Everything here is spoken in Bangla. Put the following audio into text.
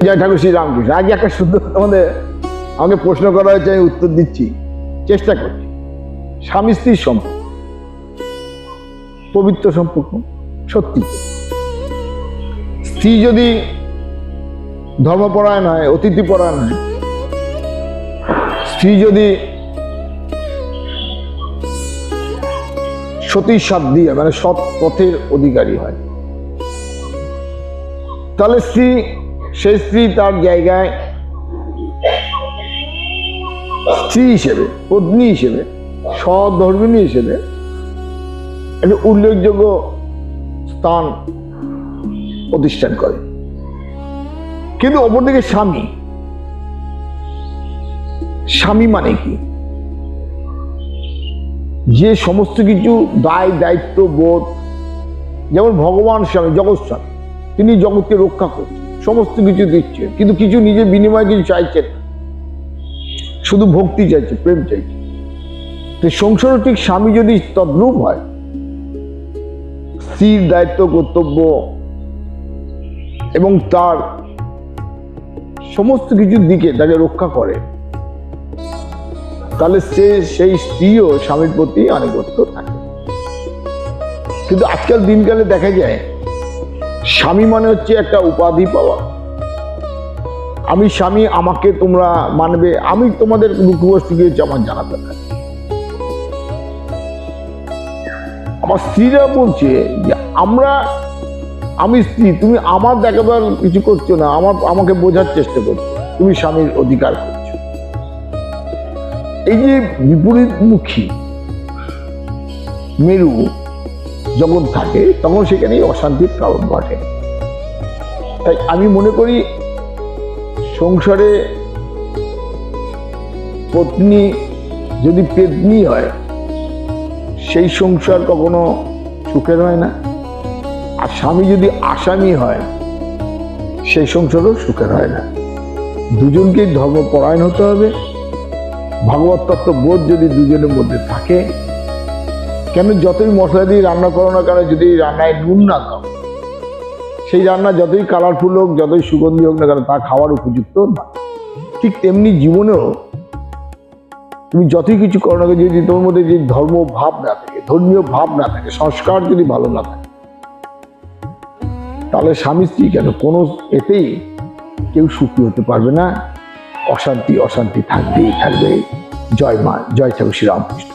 জয় ঠাকুর শ্রী রামকৃষ্ণ। আগে একটা শুদ্ধ আমাকে প্রশ্ন করা হয়েছে, আমি উত্তর দিচ্ছি, চেষ্টা করছি। স্বামী স্ত্রীর সম্পর্ক পবিত্র সম্পর্ক, সত্যি। স্ত্রী যদি ধর্মপরায়ণ হয়, অতিথিপরায়ণ হয়, স্ত্রী যদি সতীর সাধ্য মানে সৎ পথের অধিকারী হয়, তাহলে সেই স্ত্রী তার জায়গায় স্ত্রী হিসেবে, পত্নী হিসেবে, সহধর্মিণী হিসেবে একটা উল্লেখযোগ্য স্থান প্রতিষ্ঠান করে। কিন্তু অপরদিকে স্বামী মানে কি? যে সমস্ত কিছু দায় দায়িত্ব বোধ, যেমন ভগবান স্বামী, জগৎ স্বামী, তিনি জগৎকে রক্ষা করছেন, সমস্ত কিছু দিচ্ছেন, কিন্তু কিছু নিজের বিনিময়ে কিছু চাইছেন, শুধু ভক্তি চাইছে, প্রেম চাইছে। তো সংসার ঠিক স্বামী যদি তদ্রূপ হয়, স্ত্রীর দায়িত্ব কর্তব্য এবং তার সমস্ত কিছুর দিকে তাকে রক্ষা করে, তাহলে সেই স্ত্রীও স্বামীর প্রতি আনুগত্য থাকে। কিন্তু আজকাল দিনকালে দেখা যায় স্বামী মানে হচ্ছে একটা উপাধি পাওয়া। আমি স্বামী, আমাকে তোমরা মানবে, আমি তোমাদের দুঃখ কষ্ট গিয়েছি আমার জানা দরকার। আমার স্ত্রীরা বলছে যে আমি স্ত্রী, তুমি আমার দেখাবার কিছু করছো না, আমাকে বোঝার চেষ্টা করছো, তুমি স্বামীর অধিকার করছো। এই যে বিপরীতমুখী মেরু যখন থাকে, তখন সেখানেই অশান্তির কারণ ঘটে। তাই আমি মনে করি সংসারে পত্নী যদি পেত্নী হয়, সেই সংসার কখনো সুখের হয় না। আর স্বামী যদি আসামি হয়, সেই সংসারও সুখের হয় না। দুজনকেই ধর্মপরায়ণ হতে হবে। ভগবত তত্ত্ব বোধ যদি দুজনের মধ্যে থাকে, কেন যতই মশলা দিয়ে রান্না করো না কেন, যদি রান্নায় নুন না দাও, সেই রান্না যতই কালারফুল হোক, যতই সুগন্ধি হোক না কেন, তা খাওয়ার উপযুক্ত না। ঠিক তেমনি জীবনেও তুমি যতই কিছু করো না, যদি তোমার মধ্যে যে ধর্ম ভাব না থাকে, ধর্মীয় ভাব না থাকে, সংস্কার যদি ভালো না থাকে, তাহলে স্বামী স্ত্রী কেন কোনো এতেই কেউ সুখী হতে পারবে না। অশান্তি থাকবেই থাকবে। জয় মা, জয় ঠাকুর শ্রী রামকৃষ্ণ।